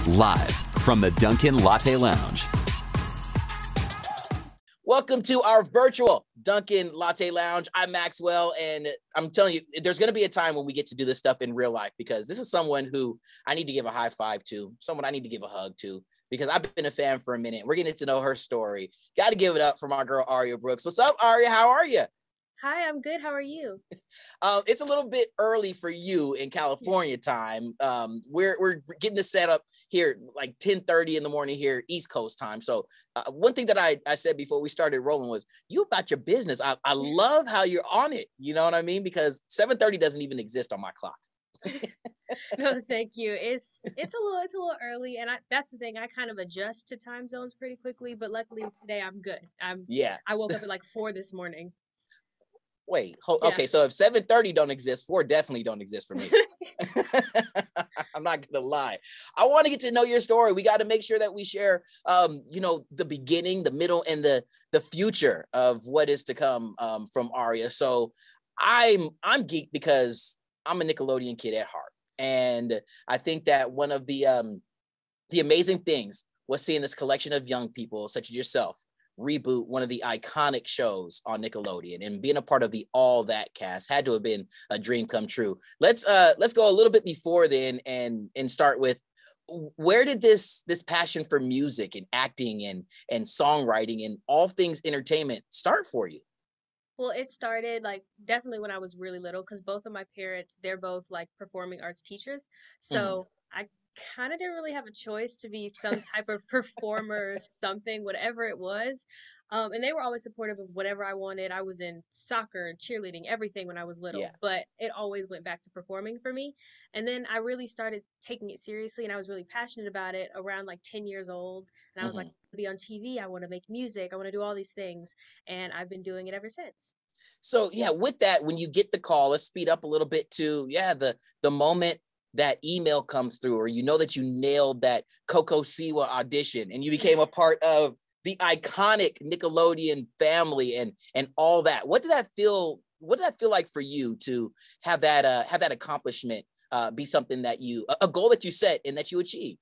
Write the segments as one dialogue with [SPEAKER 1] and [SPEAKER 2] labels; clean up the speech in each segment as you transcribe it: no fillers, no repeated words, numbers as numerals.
[SPEAKER 1] live from the Dunkin Latte Lounge.
[SPEAKER 2] Welcome to our virtual Dunkin Latte Lounge. I'm Maxwell, and I'm telling you, there's going to be a time when we get to do this stuff in real life, because this is someone who I need to give a high five to, someone I need to give a hug to, because I've been a fan for a minute. We're getting to know her story. Got to give it up for my girl, Aria Brooks. What's up, Aria? How are you?
[SPEAKER 3] Hi, I'm good. How are you?
[SPEAKER 2] It's a little bit early for you in California time. We're getting this set up here like 10:30 in the morning here, East Coast time. So one thing that I said before we started rolling was, you about your business. I love how you're on it. You know what I mean? Because 7:30 doesn't even exist on my clock.
[SPEAKER 3] No, thank you. It's a little early, and that's the thing. I kind of adjust to time zones pretty quickly, but luckily today I'm good.
[SPEAKER 2] Yeah.
[SPEAKER 3] I woke up at like 4 this morning.
[SPEAKER 2] Wait,
[SPEAKER 3] Yeah.
[SPEAKER 2] okay, so if 7:30 don't exist, 4 definitely don't exist for me. I'm not gonna lie. I want to get to know your story. We got to make sure that we share, the beginning, the middle, and the future of what is to come from Aria. So I'm geeked because I'm a Nickelodeon kid at heart, and I think that one of the amazing things was seeing this collection of young people, such as yourself, reboot one of the iconic shows on Nickelodeon, and being a part of the All That cast had to have been a dream come true. Let's go a little bit before then and start with, where did this passion for music and acting and songwriting and all things entertainment start for you?
[SPEAKER 3] Well, it started like definitely when I was really little, because both of my parents, they're both like performing arts teachers.
[SPEAKER 2] Mhm.
[SPEAKER 3] So I kind of didn't really have a choice to be some type of performer, something, whatever it was. And they were always supportive of whatever I wanted. I was in soccer, cheerleading, everything when I was little,
[SPEAKER 2] Yeah.
[SPEAKER 3] but it always went back to performing for me. And then I really started taking it seriously, and I was really passionate about it around like 10 years old. And I was like,
[SPEAKER 2] Mhm.
[SPEAKER 3] I want to be on TV, I want to make music, I want to do all these things. And I've been doing it ever since.
[SPEAKER 2] So yeah, with that, when you get the call, let's speed up a little bit to the moment that email comes through, or you know that you nailed that Coco Siwa audition and you became a part of the iconic Nickelodeon family and all that. What did that feel? What did that feel like for you to have that accomplishment be something that a goal that you set and that you achieved?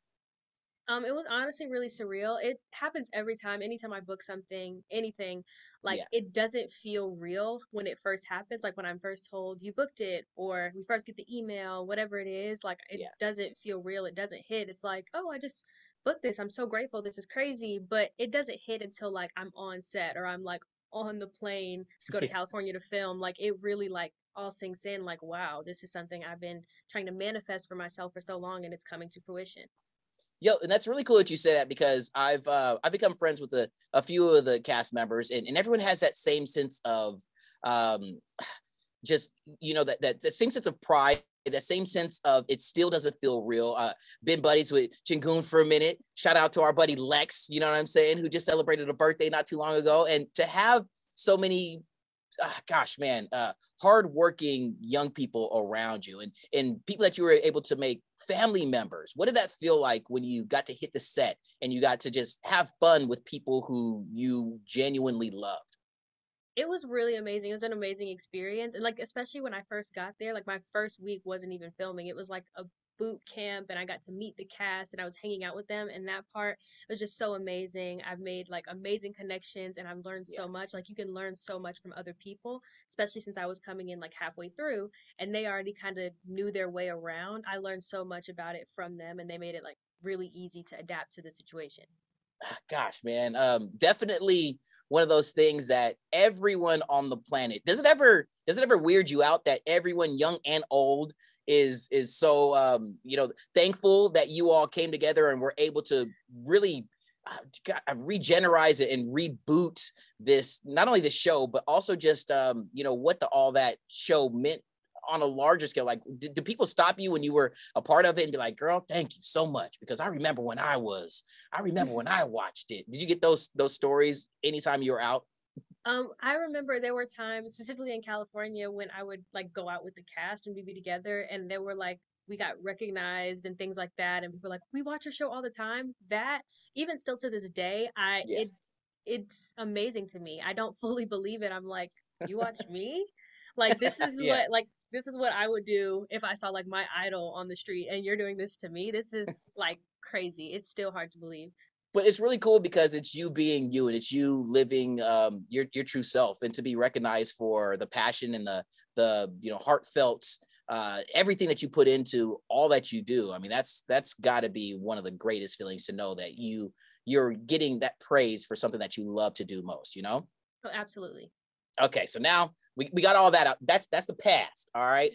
[SPEAKER 3] It was honestly really surreal. It happens every time, anytime I book something, anything, like
[SPEAKER 2] Yeah,
[SPEAKER 3] it doesn't feel real when it first happens. Like when I'm first told you booked it, or we first get the email, whatever it is, like it
[SPEAKER 2] yeah.
[SPEAKER 3] doesn't feel real. It doesn't hit. It's like, oh, I just booked this. I'm so grateful. This is crazy. But it doesn't hit until like I'm on set, or I'm like on the plane to go to California to film. Like it really like all sinks in, like, wow, this is something I've been trying to manifest for myself for so long, and it's coming to fruition.
[SPEAKER 2] Yo, and that's really cool that you say that, because I've become friends with a few of the cast members, and everyone has that same sense of um just that same sense of pride, that same sense of it still doesn't feel real. Been buddies with Chingun for a minute. Shout out to our buddy Lex, you know what I'm saying, who just celebrated a birthday not too long ago, and to have so many gosh, man, hardworking young people around you, and people that you were able to make family members. What did that feel like when you got to hit the set and you got to just have fun with people who you genuinely loved?
[SPEAKER 3] It was really amazing. It was an amazing experience. And like especially when I first got there, like my first week wasn't even filming. It was like a boot camp, and I got to meet the cast and I was hanging out with them, and that part was just so amazing. I've made like amazing connections, and I've learned
[SPEAKER 2] Yeah.
[SPEAKER 3] so much. Like you can learn so much from other people, especially since I was coming in like halfway through and they already kind of knew their way around. I learned so much about it from them, and they made it like really easy to adapt to the situation.
[SPEAKER 2] Gosh, man, definitely one of those things that everyone on the planet, does it ever weird you out that everyone, young and old, is so thankful that you all came together and were able to really regenerize it and reboot this, not only the show but also just what the All That show meant on a larger scale? Like, do people stop you when you were a part of it and be like, girl, thank you so much, because I remember when I watched it? Did you get those stories anytime you were out?
[SPEAKER 3] I remember there were times, specifically in California, when I would like go out with the cast and we'd be together, and there were like we got recognized and things like that, and people were like, "We watch your show all the time." That even still to this day,
[SPEAKER 2] Yeah.
[SPEAKER 3] it's amazing to me. I don't fully believe it. I'm like, "You watch me?" Like this is
[SPEAKER 2] Yeah.
[SPEAKER 3] what like this is what I would do if I saw like my idol on the street and you're doing this to me. This is like crazy. It's still hard to believe.
[SPEAKER 2] But it's really cool because it's you being you and it's you living your true self, and to be recognized for the passion and the heartfelt everything that you put into all that you do. I mean, that's got to be one of the greatest feelings, to know that you're getting that praise for something that you love to do most, you know?
[SPEAKER 3] Oh, absolutely.
[SPEAKER 2] Okay, so now we got all that out. That's the past. All right.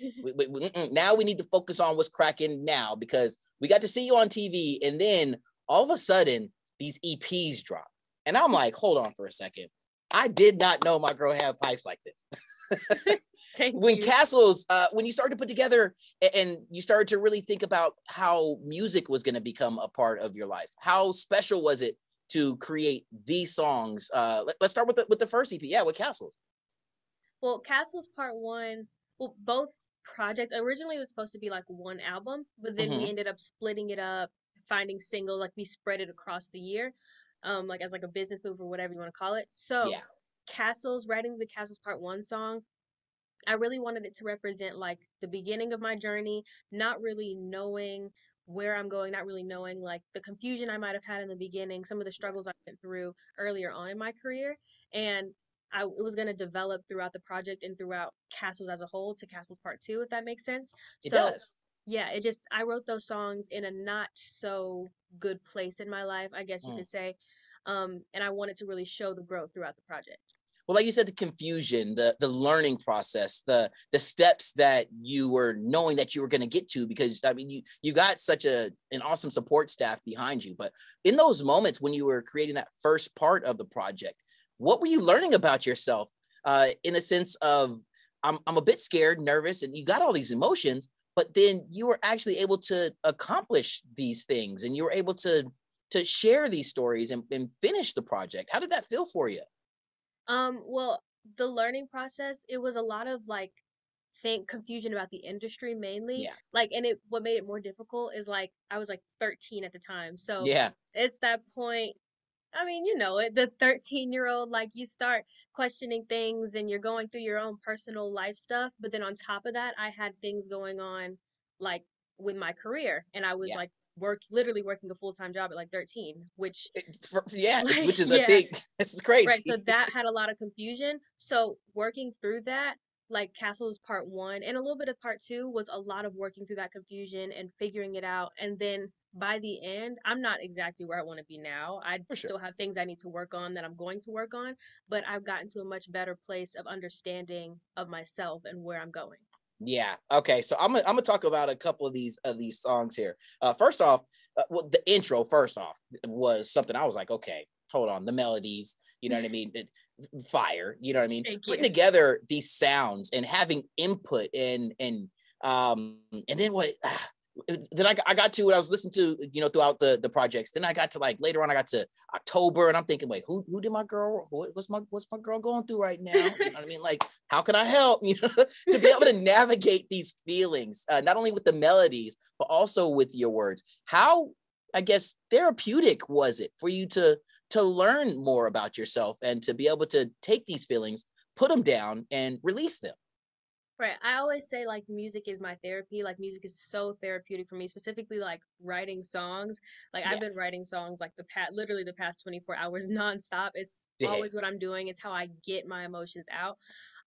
[SPEAKER 2] Now we need to focus on what's cracking now, because we got to see you on TV, and then all of a sudden these EPs drop, and I'm like, hold on for a second. I did not know my girl had pipes like this.
[SPEAKER 3] Thank
[SPEAKER 2] When
[SPEAKER 3] you.
[SPEAKER 2] Castles, when you started to put together and you started to really think about how music was going to become a part of your life, how special was it to create these songs? Let's start with the first EP. Yeah, with Castles.
[SPEAKER 3] Well, Castles Part One, well, both projects originally it was supposed to be like one album, but then we
[SPEAKER 2] Hmm.
[SPEAKER 3] ended up splitting it up, finding singles, like we spread it across the year, like as like a business move or whatever you want to call it. So,
[SPEAKER 2] Yeah,
[SPEAKER 3] Castles, writing the Castles Part One songs, I really wanted it to represent like the beginning of my journey, not really knowing where I'm going, not really knowing like the confusion I might have had in the beginning, some of the struggles I went through earlier on in my career. And it was going to develop throughout the project and throughout Castles as a whole to Castles Part Two, if that makes sense.
[SPEAKER 2] it
[SPEAKER 3] So,
[SPEAKER 2] does.
[SPEAKER 3] yeah, I wrote those songs in a not so good place in my life, I guess you
[SPEAKER 2] Mm.
[SPEAKER 3] could say. And I wanted to really show the growth throughout the project.
[SPEAKER 2] Well, like you said, the confusion, the learning process, the steps that you were knowing that you were going to get to, because I mean, you got such an awesome support staff behind you. But in those moments when you were creating that first part of the project, what were you learning about yourself? In a sense of, I'm a bit scared, nervous, and you got all these emotions, but then you were actually able to accomplish these things, and you were able to share these stories and finish the project. How did that feel for you?
[SPEAKER 3] Well, the learning process, it was a lot of like think confusion about the industry mainly.
[SPEAKER 2] Yeah.
[SPEAKER 3] Like, and it what made it more difficult is like I was like 13 at the time. So
[SPEAKER 2] Yeah.
[SPEAKER 3] it's that point. I mean, you know it, the 13-year-old, like you start questioning things and you're going through your own personal life stuff. But then on top of that, I had things going on like with my career. And I was
[SPEAKER 2] Yeah.
[SPEAKER 3] like literally working a full-time job at like 13, which
[SPEAKER 2] Yeah,
[SPEAKER 3] like
[SPEAKER 2] which is a
[SPEAKER 3] yeah.
[SPEAKER 2] thing. This is
[SPEAKER 3] Right, so
[SPEAKER 2] crazy.
[SPEAKER 3] that had a lot of confusion. So working through that, like Castle's part one and a little bit of part two was a lot of working through that confusion and figuring it out. And then by the end, I'm not exactly where I want to be now. I
[SPEAKER 2] For sure.
[SPEAKER 3] still have things I need to work on that I'm going to work on, but I've gotten to a much better place of understanding of myself and where I'm going.
[SPEAKER 2] Yeah. Okay. So I'm gonna talk about a couple of these songs here. First off, well, the intro first off was something I was like, okay, hold on, the melodies, you know what I mean? Fire, you know what I mean?
[SPEAKER 3] Thank
[SPEAKER 2] Putting
[SPEAKER 3] you.
[SPEAKER 2] together these sounds and having input and then what? Then I got to what I was listening to, throughout the projects. Then I got to, like, later on, I got to October, and I'm thinking, wait, who did my girl? What's my girl going through right now? You know what I mean? Like, how can I help? To be able to navigate these feelings, not only with the melodies but also with your words. How, I guess, therapeutic was it for you to learn more about yourself and to be able to take these feelings, put them down, and release them?
[SPEAKER 3] Right. I always say like music is my therapy. Like music is so therapeutic for me, specifically like writing songs. Like I've
[SPEAKER 2] Yeah,
[SPEAKER 3] been writing songs like literally the past 24 hours nonstop. It's
[SPEAKER 2] yeah,
[SPEAKER 3] always what I'm doing. It's how I get my emotions out.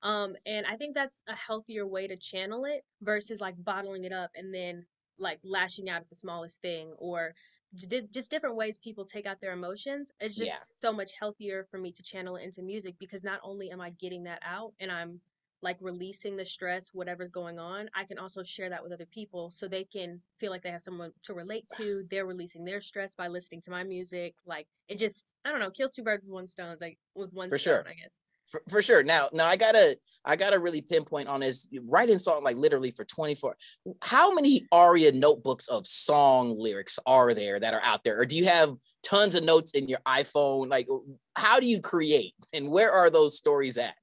[SPEAKER 3] And I think that's a healthier way to channel it versus like bottling it up and then like lashing out at the smallest thing or just different ways people take out their emotions. It's
[SPEAKER 2] yeah.
[SPEAKER 3] just so much healthier for me to channel it into music because not only am I getting that out and I'm like releasing the stress, whatever's going on, I can also share that with other people so they can feel like they have someone to relate to. They're releasing their stress by listening to my music. Like it just, I don't know, kills two birds with one stone, like with one
[SPEAKER 2] For
[SPEAKER 3] stone,
[SPEAKER 2] sure.
[SPEAKER 3] I guess.
[SPEAKER 2] For sure. Now I gotta really pinpoint on this. Writing song like literally for 24. How many Aria notebooks of song lyrics are there that are out there, or do you have tons of notes in your iPhone? Like, how do you create, and where are those stories at?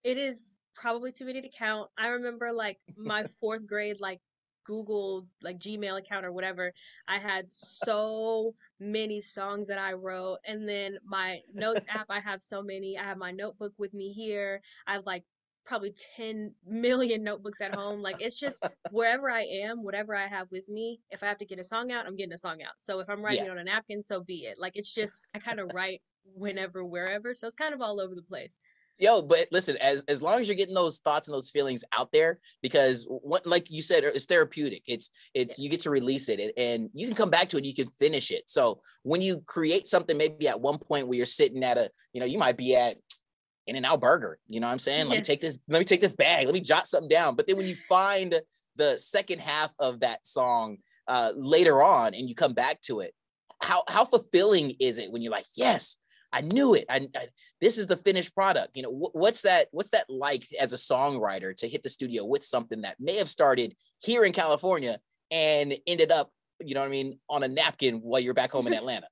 [SPEAKER 3] It is probably too many to count. I remember like my fourth grade like Google like Gmail account or whatever. I had so many songs that I wrote, and then my notes app. I have so many. I have my notebook with me here. I've like probably 10 million notebooks at home. Like it's just wherever I am, whatever I have with me, if I have to get a song out, I'm getting a song out. So if I'm writing
[SPEAKER 2] Yeah.
[SPEAKER 3] it on a napkin, so be it. Like it's just I kind of write whenever, wherever. So it's kind of all over the place.
[SPEAKER 2] Yo, but listen, as long as you're getting those thoughts and those feelings out there, because what, like you said, it's therapeutic. It's
[SPEAKER 3] Yes.
[SPEAKER 2] you get to release it, and you can come back to it. You can finish it. So when you create something, maybe at one point where you're sitting at you might be at In-N-Out Burger. You know what I'm saying? Let me take
[SPEAKER 3] Yes.
[SPEAKER 2] this. Let me take this bag. Let me jot something down. But then when you find the second half of that song later on, and you come back to it, how fulfilling is it when you're like, yes, I knew it. This is the finished product. You know, what's that like as a songwriter to hit the studio with something that may have started here in California and ended up, you know what I mean, on a napkin while you're back home in Atlanta?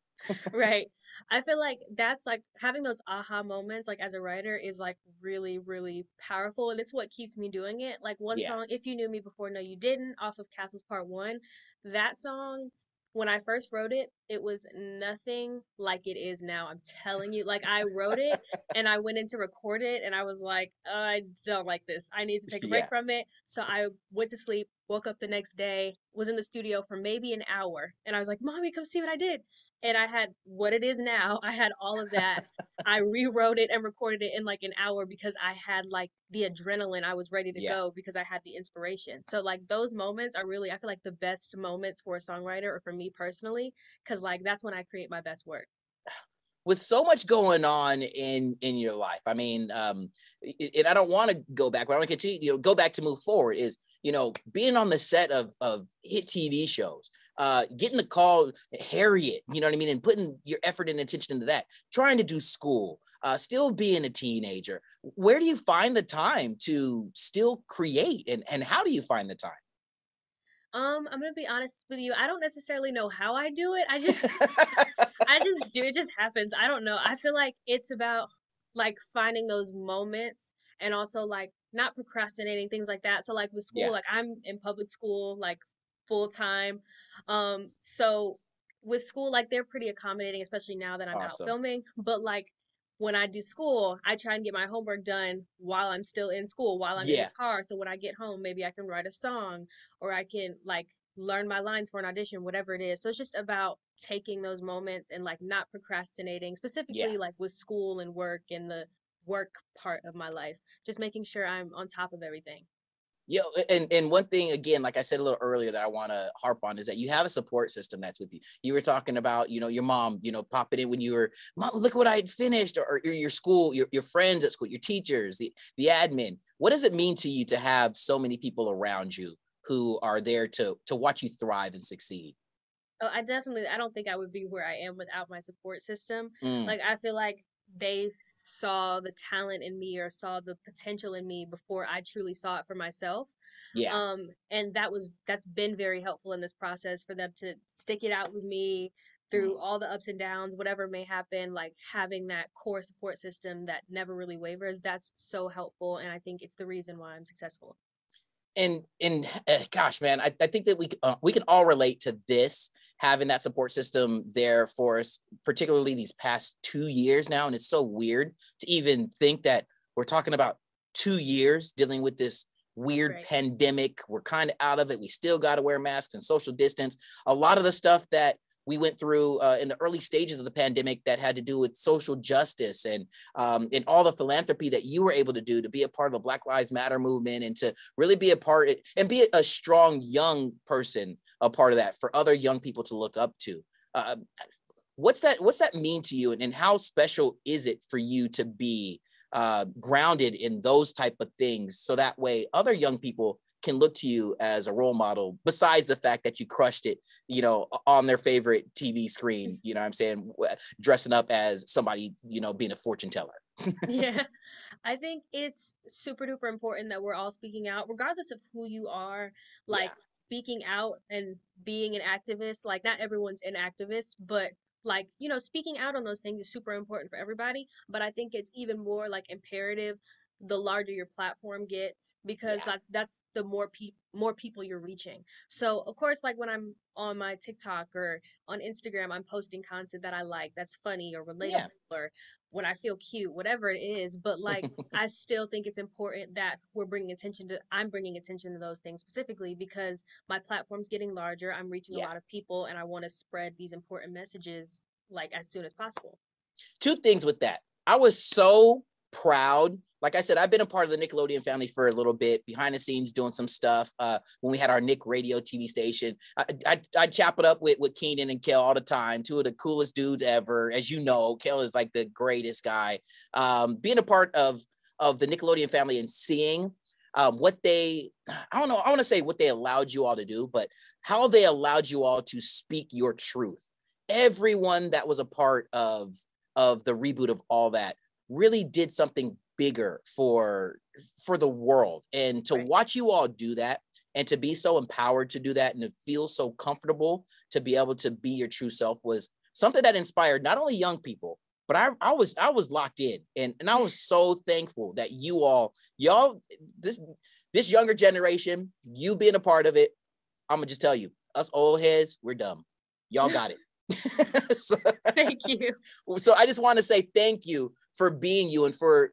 [SPEAKER 3] Right. I feel like that's like having those aha moments, like as a writer, is like really, really powerful. And it's what keeps me doing it. Like one
[SPEAKER 2] Yeah.
[SPEAKER 3] song, If You Knew Me Before, No You Didn't, off of Castles Part One, that song, when I first wrote it, it was nothing like it is now. I'm telling you, like I wrote it and I went in to record it and I was like, I don't like this. I need to take a break
[SPEAKER 2] Yeah.
[SPEAKER 3] from it. So I went to sleep, woke up the next day, was in the studio for maybe an hour. And I was like, Mommy, come see what I did, and I had what it is now. I had all of that. I rewrote it and recorded it in like an hour because I had like the adrenaline. I was ready to
[SPEAKER 2] Yeah.
[SPEAKER 3] go because I had the inspiration. So like those moments are really, I feel like the best moments for a songwriter or for me personally, because like that's when I create my best work.
[SPEAKER 2] With so much going on in your life, I mean, and I don't want to go back, but I want to continue, go back to move forward, is, being on the set of hit TV shows, getting the call Harriet, you know what I mean, and putting your effort and attention into that, trying to do school, still being a teenager. Where do you find the time to still create, and how do you find the time?
[SPEAKER 3] I'm gonna be honest with you. I don't necessarily know how I do it. I just do. It just happens. I don't know. I feel like it's about like finding those moments and also like not procrastinating, things like that. So like with school,
[SPEAKER 2] Yeah.
[SPEAKER 3] like I'm in public school like full time. So with school, like they're pretty accommodating, especially now that I'm out
[SPEAKER 2] Awesome.
[SPEAKER 3] filming. But like when I do school, I try and get my homework done while I'm still in school, while I'm in the
[SPEAKER 2] Yeah.
[SPEAKER 3] car. So when I get home, maybe I can write a song or I can like learn my lines for an audition, whatever it is. So it's just about taking those moments and like not procrastinating,
[SPEAKER 2] Yeah.
[SPEAKER 3] specifically like with school and work and the work part of my life, just making sure I'm on top of everything.
[SPEAKER 2] Yeah, and one thing again, like I said a little earlier, that I want to harp on is that you have a support system that's with you. You were talking about, your mom, popping in when you were, Mom, look what I had finished, or your school, your friends at school, your teachers, the admin. What does it mean to you to have so many people around you who are there to watch you thrive and succeed?
[SPEAKER 3] Oh, I don't think I would be where I am without my support system.
[SPEAKER 2] Mm,
[SPEAKER 3] Like, I feel like they saw the talent in me or saw the potential in me before I truly saw it for myself.
[SPEAKER 2] yeah.
[SPEAKER 3] And that's been very helpful in this process for them to stick it out with me through
[SPEAKER 2] Mm.
[SPEAKER 3] all the ups and downs, whatever may happen, like having that core support system that never really wavers. That's so helpful. And I think it's the reason why I'm successful.
[SPEAKER 2] And gosh, man, I think that we can all relate to this, having that support system there for us, particularly these past 2 years now. And it's so weird to even think that we're talking about 2 years dealing with this weird
[SPEAKER 3] Right.
[SPEAKER 2] pandemic. We're kind of out of it. We still got to wear masks and social distance. A lot of the stuff that we went through in the early stages of the pandemic that had to do with social justice, and all the philanthropy that you were able to do to be a part of the Black Lives Matter movement, and to really be a part and be a strong young person, a part of that for other young people to look up to. Uh, what's that mean to you, and how special is it for you to be grounded in those type of things, so that way other young people can look to you as a role model, besides the fact that you crushed it, on their favorite TV screen, you know what I'm saying, dressing up as somebody, being a fortune teller.
[SPEAKER 3] Yeah. I think it's super duper important that we're all speaking out, regardless of who you are,
[SPEAKER 2] Yeah.
[SPEAKER 3] like speaking out and being an activist. Like, not everyone's an activist, but like, speaking out on those things is super important for everybody. But I think it's even more like imperative the larger your platform gets, because
[SPEAKER 2] Yeah.
[SPEAKER 3] like that's the more people you're reaching. So of course, like when I'm on my TikTok or on Instagram, I'm posting content that I like, that's funny or relatable,
[SPEAKER 2] Yeah.
[SPEAKER 3] or when I feel cute, whatever it is. But like I still think it's important that I'm bringing attention to those things specifically because my platform's getting larger. I'm reaching a
[SPEAKER 2] Yeah.
[SPEAKER 3] lot of people and I want to spread these important messages like as soon as possible.
[SPEAKER 2] Two things with that. I was so proud. Like I said, I've been a part of the Nickelodeon family for a little bit, behind the scenes doing some stuff. When we had our Nick Radio TV station, I chop it up with Keenan and Kel all the time. Two of the coolest dudes ever. As you know, Kel is like the greatest guy. Being a part of the Nickelodeon family and seeing what they, I don't know, I want to say what they allowed you all to do, but how they allowed you all to speak your truth. Everyone that was a part of the reboot of all that really did something bigger for the world. And to watch you all do that and to be so empowered to do that and to feel so comfortable to be able to be your true self was something that inspired not only young people, but I was locked in, and I was so thankful that y'all this younger generation, you being a part of it. I'm gonna just tell you, us old heads, we're dumb. Y'all got it. So,
[SPEAKER 3] Thank you.
[SPEAKER 2] so I just want to say thank you for being you and for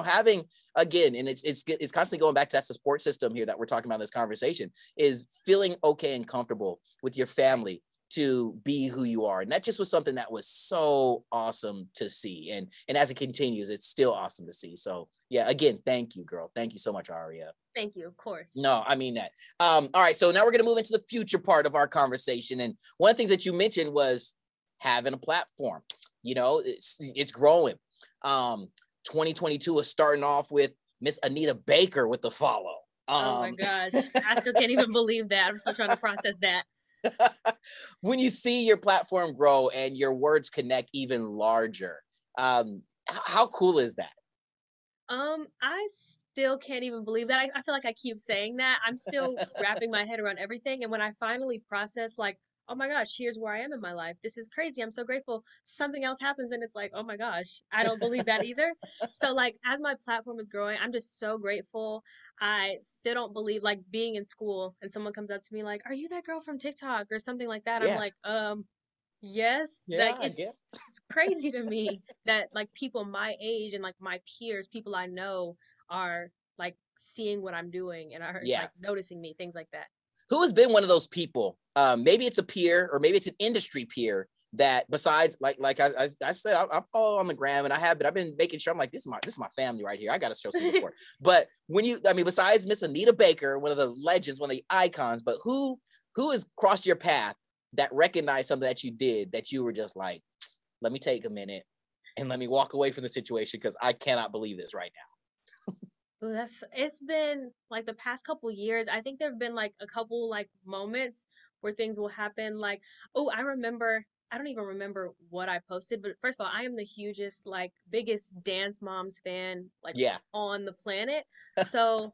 [SPEAKER 2] having, again, and it's constantly going back to that support system here that we're talking about in this conversation, is feeling okay and comfortable with your family to be who you are. And that just was something that was so awesome to see. And as it continues, it's still awesome to see. So yeah, again, thank you, girl. Thank you so much, Aria.
[SPEAKER 3] Thank you, of course.
[SPEAKER 2] No, I mean that. All right, so now we're going to move into the future part of our conversation. And one of the things that you mentioned was having a platform. It's growing. 2022 is starting off with Miss Anita Baker with the follow.
[SPEAKER 3] Oh my gosh, I still can't even believe that. I'm still trying to process that.
[SPEAKER 2] When you see your platform grow and your words connect even larger, how cool is that?
[SPEAKER 3] I still can't even believe that. I feel like I keep saying that. I'm still wrapping my head around everything. And when I finally process, like, oh my gosh, here's where I am in my life. This is crazy. I'm so grateful. Something else happens and it's like, oh my gosh, I don't believe that either. So, like, as my platform is growing, I'm just so grateful. I still don't believe, like, being in school and someone comes up to me, like, are you that girl from TikTok or something like that? I'm
[SPEAKER 2] Yeah.
[SPEAKER 3] like, yes, like
[SPEAKER 2] Yeah, I guess.
[SPEAKER 3] it's crazy to me that like people my age and like my peers, people I know are like seeing what I'm doing and are
[SPEAKER 2] Yeah.
[SPEAKER 3] like noticing me, things like that.
[SPEAKER 2] Who has been one of those people? Maybe it's a peer or maybe it's an industry peer that, besides, like I said, I follow on the gram, and I've been making sure, I'm like, this is my family right here. I got to show some support. But besides Miss Anita Baker, one of the legends, one of the icons, but who has crossed your path that recognized something that you did that you were just like, let me take a minute and let me walk away from the situation because I cannot believe this right now?
[SPEAKER 3] Oh, it's been like the past couple years. I think there have been like a couple like moments where things will happen. Like, oh, I don't even remember what I posted, but first of all, I am the hugest, like biggest Dance Moms fan like
[SPEAKER 2] Yeah.
[SPEAKER 3] on the planet. So,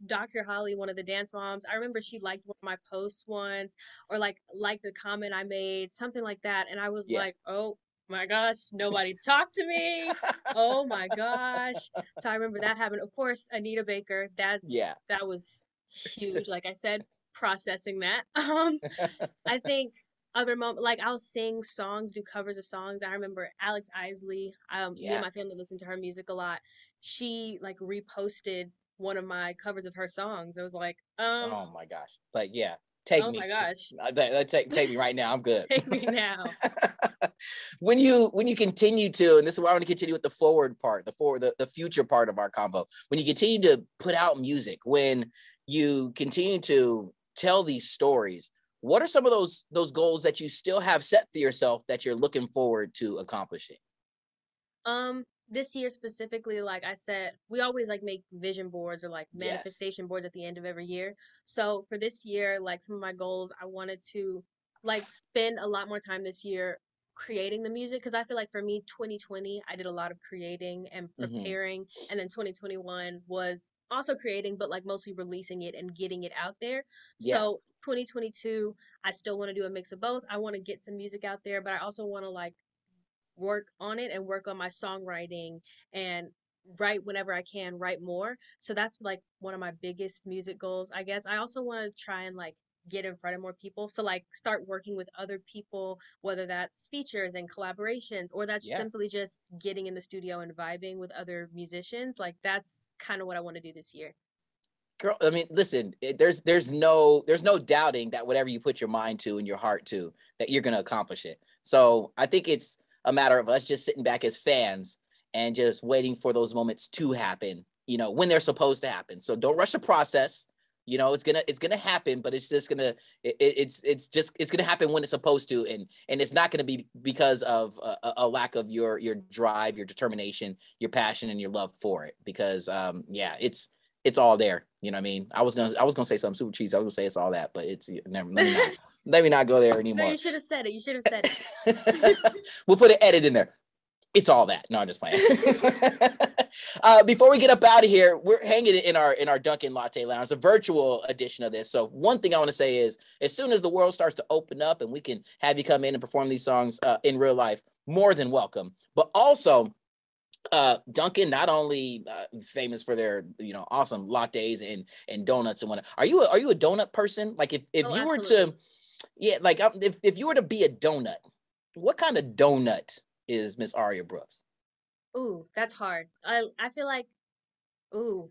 [SPEAKER 3] Dr. Holly, one of the Dance Moms, I remember she liked one of my posts once, or like liked a comment I made, something like that, and I was
[SPEAKER 2] Yeah.
[SPEAKER 3] like, oh my gosh, nobody talked to me. Oh my gosh. So I remember that happened. Of course, Anita Baker, that was huge. Like I said, processing that. I think other moment, like I'll sing songs, do covers of songs. I remember Alex Isley. Me and my family listened to her music a lot. She like reposted one of my covers of her songs. I was like,
[SPEAKER 2] oh my gosh. Like, yeah, take
[SPEAKER 3] oh
[SPEAKER 2] me.
[SPEAKER 3] my gosh.
[SPEAKER 2] Take me right now. I'm good.
[SPEAKER 3] Take me now.
[SPEAKER 2] When you continue to, and this is where I want to continue with the forward part, the future part of our combo. When you continue to put out music, when you continue to tell these stories, what are some of those goals that you still have set for yourself that you're looking forward to accomplishing?
[SPEAKER 3] This year specifically, like I said, we always like make vision boards or like
[SPEAKER 2] Yes.
[SPEAKER 3] manifestation boards at the end of every year. So for this year, like some of my goals, I wanted to like spend a lot more time this year creating the music, because I feel like for me 2020 I did a lot of creating and preparing, and then 2021 was also creating but like mostly releasing it and getting it out there.
[SPEAKER 2] Yeah.
[SPEAKER 3] So 2022 I still want to do a mix of both. I want to get some music out there, but I also want to like work on it and work on my songwriting and write whenever I can, write more. So that's like one of my biggest music goals, I guess. I also want to try and like get in front of more people. So like start working with other people, whether that's features and collaborations or that's
[SPEAKER 2] Yeah.
[SPEAKER 3] simply just getting in the studio and vibing with other musicians. Like that's kind of what I want to do this year.
[SPEAKER 2] Girl, I mean, listen, there's no doubting that whatever you put your mind to and your heart to, that you're gonna accomplish it. So I think it's a matter of us just sitting back as fans and just waiting for those moments to happen, when they're supposed to happen. So don't rush the process. It's gonna happen, but it's just gonna it's gonna happen when it's supposed to, and it's not gonna be because of a lack of your drive, your determination, your passion, and your love for it. Because yeah, it's all there. You know what I mean? I was gonna say something super cheesy. I was gonna say it's all that, but it's never. Let me not go there
[SPEAKER 3] No,
[SPEAKER 2] anymore.
[SPEAKER 3] you should have said it. You should have said it.
[SPEAKER 2] We'll put an edit in there. It's all that. No, I'm just playing. Before we get up out of here, we're hanging in our Dunkin' Latte Lounge, a virtual edition of this. So one thing I want to say is, as soon as the world starts to open up and we can have you come in and perform these songs in real life, more than welcome. But also, Dunkin' not only famous for their awesome lattes and donuts and whatnot. Are you a donut person? Like if
[SPEAKER 3] Oh,
[SPEAKER 2] you were
[SPEAKER 3] absolutely.
[SPEAKER 2] to, yeah, like if you were to be a donut, what kind of donut is Miss Aria Brooks?
[SPEAKER 3] Ooh, that's hard. I feel like ooh,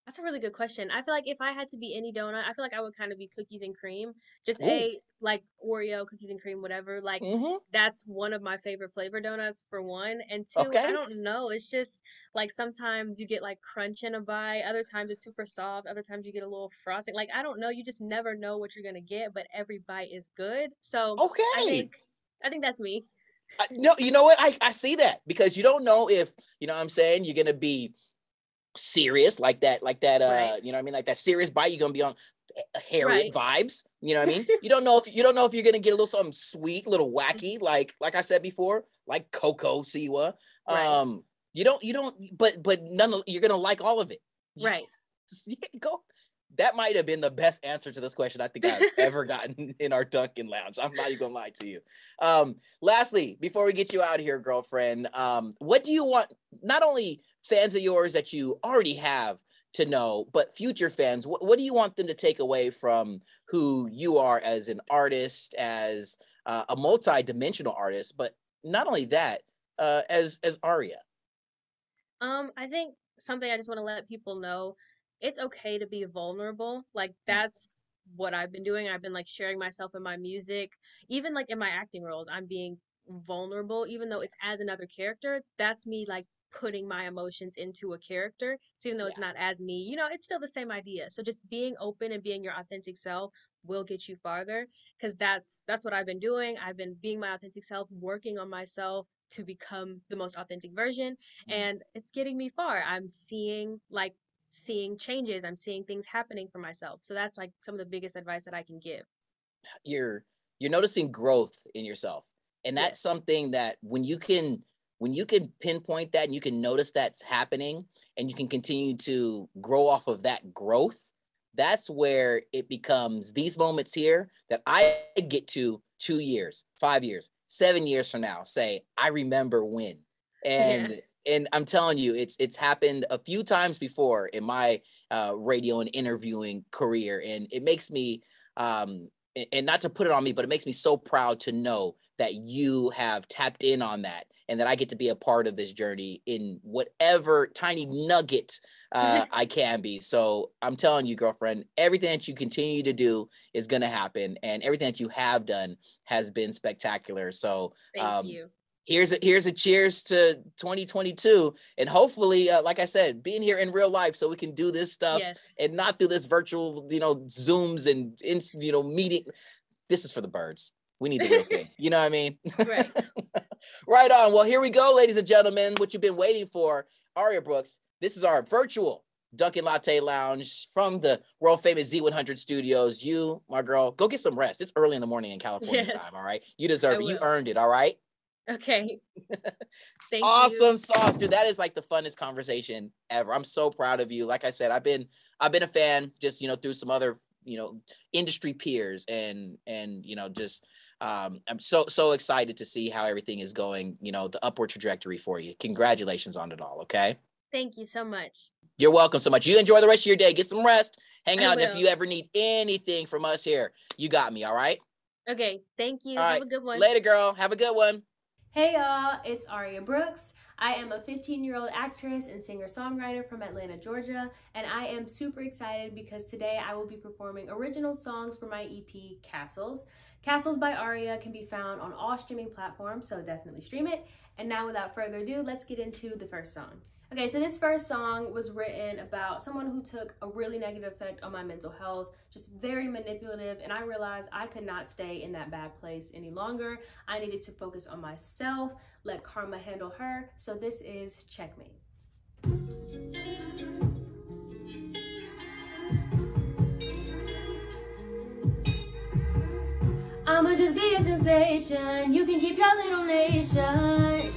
[SPEAKER 3] that's a really good question. I feel like if I had to be any donut, I feel like I would kind of be cookies and cream. Just
[SPEAKER 2] Ooh,
[SPEAKER 3] like Oreo, cookies and cream, whatever. Like
[SPEAKER 2] mm-hmm.
[SPEAKER 3] that's one of my favorite flavor donuts for one. And two, I
[SPEAKER 2] Okay.
[SPEAKER 3] don't know. It's just like sometimes you get like crunch in a bite, other times it's super soft, other times you get a little frosting. Like I don't know. You just never know what you're gonna get, but every bite is good. So I
[SPEAKER 2] Okay.
[SPEAKER 3] think I think that's me.
[SPEAKER 2] No, you know what? I see that, because you don't know if, what I'm saying, you're gonna be serious like that
[SPEAKER 3] Right.
[SPEAKER 2] like that serious bite. You're gonna be on Harriet
[SPEAKER 3] Right.
[SPEAKER 2] vibes. You know what I mean? You don't know if you're gonna get a little something sweet, a little wacky, like I said before, like Coco Siwa.
[SPEAKER 3] Right.
[SPEAKER 2] You don't, but none of, you're gonna like all of it.
[SPEAKER 3] Right.
[SPEAKER 2] Yeah, go. That might have been the best answer to this question I think I've ever gotten in our Dunkin' Lounge. I'm not even gonna lie to you. Lastly, before we get you out of here, girlfriend, what do you want, not only fans of yours that you already have to know, but future fans, what do you want them to take away from who you are as an artist, as a multi-dimensional artist, but not only that, as Aria?
[SPEAKER 3] I think something I just want to let people know, it's okay to be vulnerable. Like that's what I've been doing. I've been like sharing myself in my music, even like in my acting roles. I'm being vulnerable, even though it's as another character. That's me like putting my emotions into a character. So even though it's
[SPEAKER 2] Yeah.
[SPEAKER 3] not as me, it's still the same idea. So just being open and being your authentic self will get you farther because that's what I've been doing. I've been being my authentic self, working on myself to become the most authentic version and it's getting me far. I'm seeing changes. I'm seeing things happening for myself. So that's like some of the biggest advice that I can give.
[SPEAKER 2] You're noticing growth in yourself, and that's
[SPEAKER 3] Yes.
[SPEAKER 2] something that when you can pinpoint that and you can notice that's happening, and you can continue to grow off of that growth, that's where it becomes these moments here that I get to 2 years, 5 years, 7 years from now say I remember when.
[SPEAKER 3] Yeah.
[SPEAKER 2] And I'm telling you, it's happened a few times before in my radio and interviewing career, and it makes me and not to put it on me, but it makes me so proud to know that you have tapped in on that, and that I get to be a part of this journey in whatever tiny nugget I can be. So I'm telling you, girlfriend, everything that you continue to do is going to happen, and everything that you have done has been spectacular. So
[SPEAKER 3] Thank
[SPEAKER 2] um,
[SPEAKER 3] you.
[SPEAKER 2] here's a cheers to 2022, and hopefully, like I said, being here in real life so we can do this stuff
[SPEAKER 3] Yes.
[SPEAKER 2] and not through this virtual, Zooms and meeting. This is for the birds. We need the real thing. You know what I mean?
[SPEAKER 3] Right.
[SPEAKER 2] Right on. Well, here we go, ladies and gentlemen. What you've been waiting for, Aria Brooks. This is our virtual Dunkin' Latte Lounge from the world famous Z100 studios. You, my girl, go get some rest. It's early in the morning in California
[SPEAKER 3] Yes.
[SPEAKER 2] time. All right. You
[SPEAKER 3] I
[SPEAKER 2] deserve it. You
[SPEAKER 3] will.
[SPEAKER 2] earned it. All right.
[SPEAKER 3] Okay. Thank you.
[SPEAKER 2] Awesome sauce, dude. That is like the funnest conversation ever. I'm so proud of you. Like I said, I've been a fan just through some other industry peers, and just I'm so excited to see how everything is going, the upward trajectory for you. Congratulations on it all. Okay.
[SPEAKER 3] Thank you so much.
[SPEAKER 2] You're welcome so much. You enjoy the rest of your day. Get some rest. Hang out. If
[SPEAKER 3] will.
[SPEAKER 2] you ever need anything from us here, you got me. All right.
[SPEAKER 3] Okay. Thank you.
[SPEAKER 2] All right.
[SPEAKER 3] Have a good one.
[SPEAKER 2] Later, girl. Have a good one.
[SPEAKER 4] Hey y'all, it's Aria Brooks. I am a 15-year-old actress and singer-songwriter from Atlanta, Georgia, and I am super excited because today I will be performing original songs for my EP, Castles. Castles by Aria can be found on all streaming platforms, so definitely stream it. And now without further ado, let's get into the first song. Okay, so this first song was written about someone who took a really negative effect on my mental health, just very manipulative, and I realized I could not stay in that bad place any longer. I needed to focus on myself, let karma handle her, so this is Checkmate. I'ma just be a sensation, you can keep your little nation.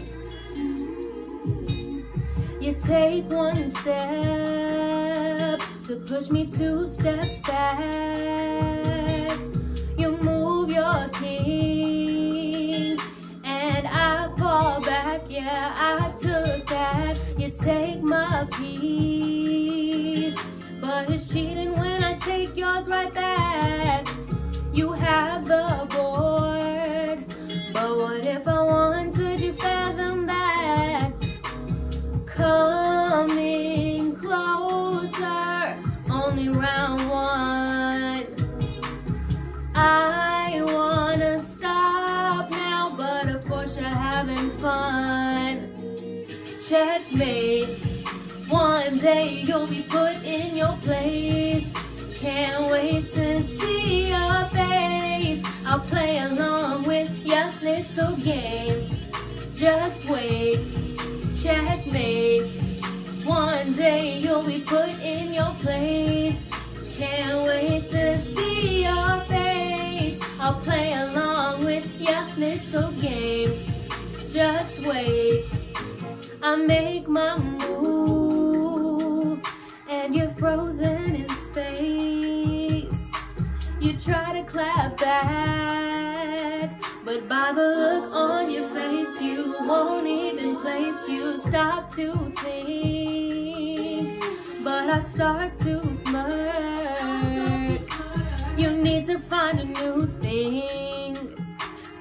[SPEAKER 4] You take one step to push me 2 steps back. You move your king and I fall back. Yeah, I took that. You take my peace, but it's cheating when I take yours right back. You have the board, but what if I won? Could you fathom that? Coming closer, only round 1. I wanna stop now, but of course you're having fun. Checkmate, one day you'll be put in your place. Can't wait to see your face. I'll play along with your little game. Just wait. Checkmate, one day you'll be put in your place. Can't wait to see your face. I'll play along with your little game. Just wait. I make my move and you're frozen in space. You try to clap back, but by the look on your face, you won't even place. You stop to think, but I start to smirk. You need to find a new thing,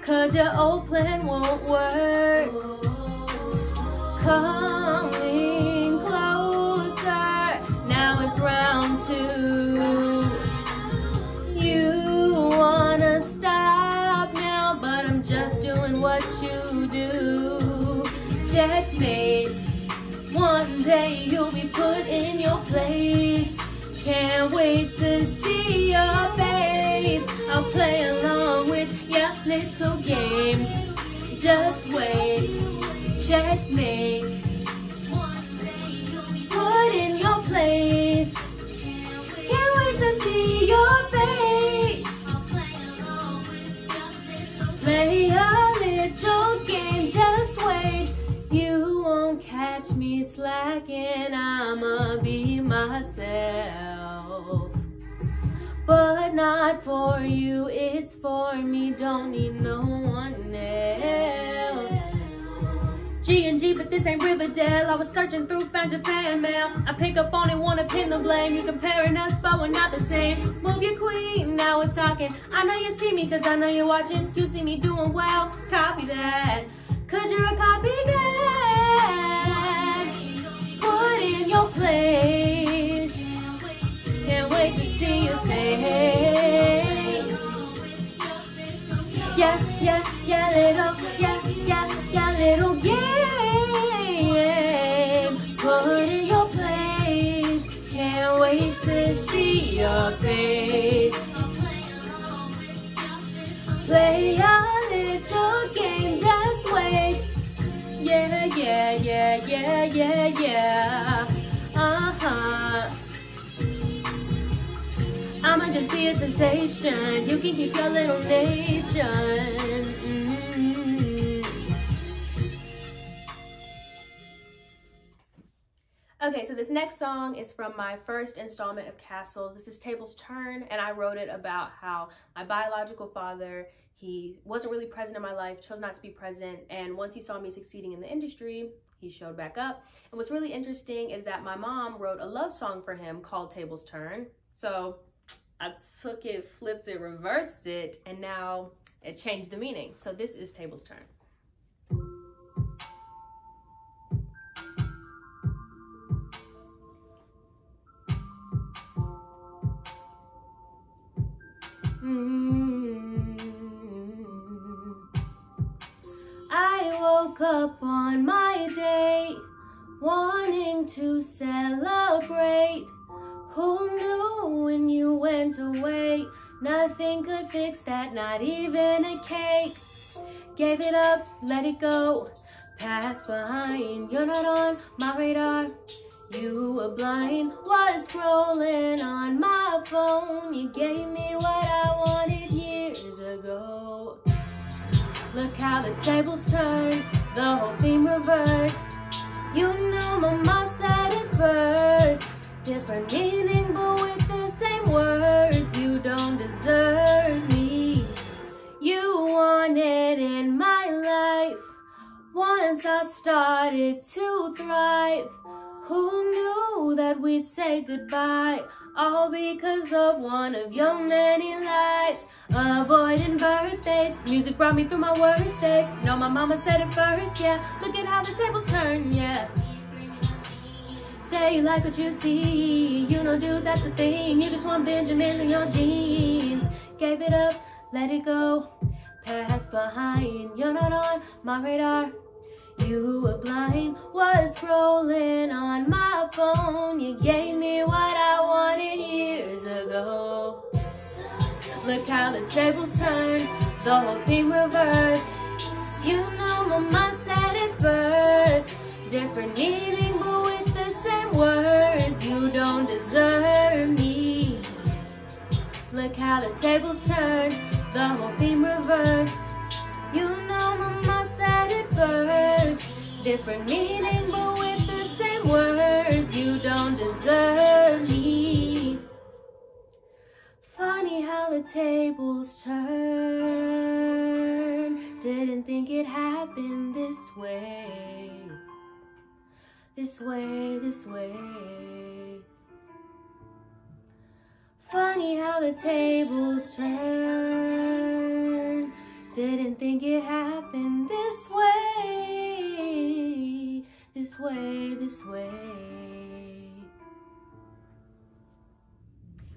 [SPEAKER 4] 'cause your old plan won't work. Coming closer, now it's round 2. You wanna stop now, but I'm just doing what you do. Checkmate, one day you'll be put in your place. Can't wait to see your face. I'll play along with your little game. Just wait. Checkmate, one day you'll be put in your place. Can't wait to see your face. I'll play along with your little game. Play a little game, just wait. You won't catch me slacking, I'ma be myself. But not for you, it's for me, don't need no one else. G&G, but this ain't Riverdale. I was searching through, found your fan mail. I pick up on it, wanna pin the blame. You comparing us, but we're not the same. Move your queen, now we're talking. I know you see me, 'cause I know you're watching. You see me doing well, copy that, 'cause you're a copycat. Put in your place. Can't wait to see your face. Yeah, yeah, yeah, little, yeah, little game. Put in your place. Can't wait to see your face. Play a little game, just wait. Yeah, yeah, yeah, yeah, yeah, yeah. I'ma just be a sensation. You can keep your little nation. Okay, so this next song is from my first installment of Castles. This is Table's Turn, and I wrote it about how my biological father, he wasn't really present in my life, chose not to be present, and once he saw me succeeding in the industry,
[SPEAKER 3] he showed back up. And what's really interesting is that my mom wrote a love song for him called Tables Turn. So I took it, flipped it, reversed it, and now it changed the meaning. So this is Tables Turn. I woke up on my day wanting to celebrate. Who knew when you went away nothing could fix that, not even a cake. Gave it up, let it go, pass behind. You're not on my radar, you were blind. Was scrolling on my phone, you gave me what I wanted years ago. Look how the tables turned, the whole theme reversed. You know my mom said it first. Different meaning but with the same words. You don't deserve me. You wanted in my life once I started to thrive. Who knew that we'd say goodbye, all because of one of your many lies. Avoiding birthdays, music brought me through my worst days. No, my mama said it first, yeah. Look at how the tables turn, yeah. Say you like what you see, you know, dude, that's the thing. You just want Benjamins in your jeans. Gave it up, let it go, pass behind. You're not on my radar, you were blind. Was scrolling on my phone, you gave me what I wanted years ago. Look how the tables turned, the whole thing reversed. You know my mom said it first. Different meaning but with the same words. You don't deserve me. Look how the tables turned, the whole theme reversed. You know my mom said it first. Different meaning but with the same words. You don't deserve me. Funny how the tables turn. Didn't think it happened this way. This way, this way. Funny how the tables turn. Didn't think it happened this way. This way, this way.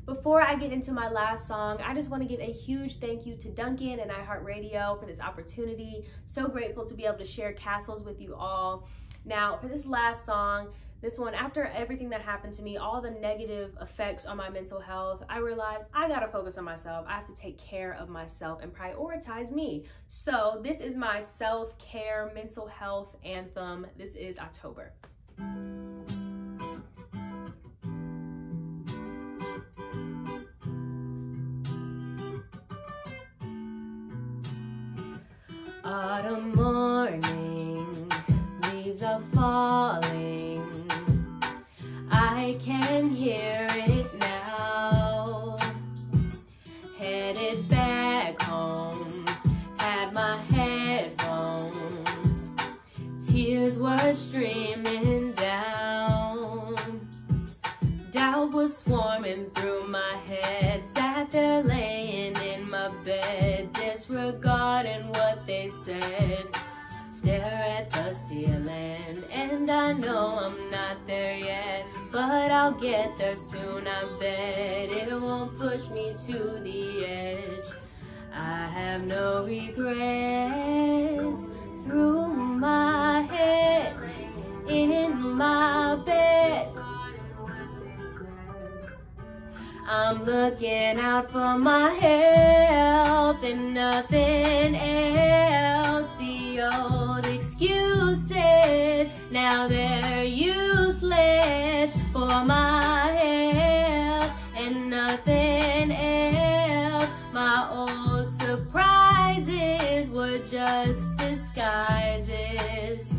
[SPEAKER 3] Before I get into my last song, I just want to give a huge thank you to Dunkin and iHeartRadio for this opportunity. So grateful to be able to share castles with you all. Now, for this last song, this one, after everything that happened to me, all the negative effects on my mental health, I realized I gotta focus on myself. I have to take care of myself and prioritize me. So this is my self-care mental health anthem. This is October. Autumn morning, leaves are falling. I can hear it now. Headed back home, had my headphones. Tears were streaming down. Doubt was swarming through my head. Sat there laying in my bed, disregarding what they said. Stare at the ceiling, and I know I'm not there yet, but I'll get there soon, I bet. It won't push me to the edge. I have no regrets. Through my head, in my bed, I'm looking out for my health and nothing else. The old excuses, now they're useless. For my health and nothing else. My old surprises were just disguises.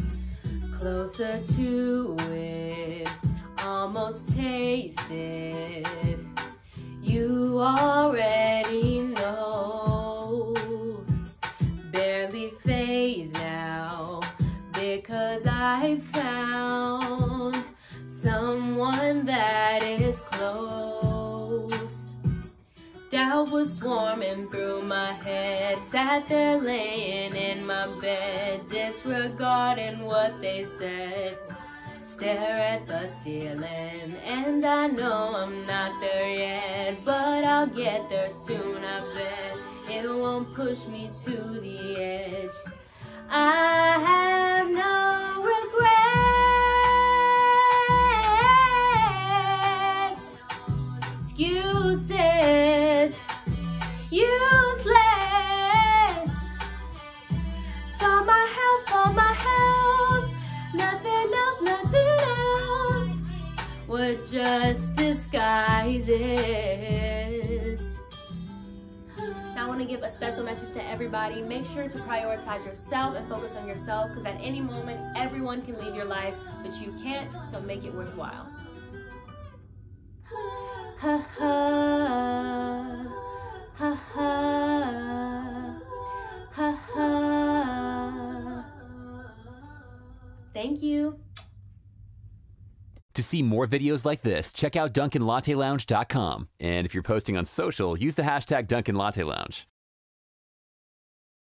[SPEAKER 3] Closer to it, almost tasted. You already know. Barely phased now because
[SPEAKER 4] 'cause I found someone that is close. Doubt was swarming through my head, sat there laying in my bed, disregarding what they said. Stare at the ceiling, and I know I'm not there yet, but I'll get there soon, I bet. It won't push me to the edge. I have no regrets, excuses, useless. For my health, nothing else, were just disguises. Now I want to give a special message to everybody. Make sure to prioritize yourself and focus on yourself, because at any moment, everyone can leave your life, but you can't, so make it worthwhile. Ha ha, ha ha, ha ha. Thank you.
[SPEAKER 1] To see more videos like this, check out DunkinLatteLounge.com. And if you're posting on social, use the hashtag Dunkin Latte Lounge.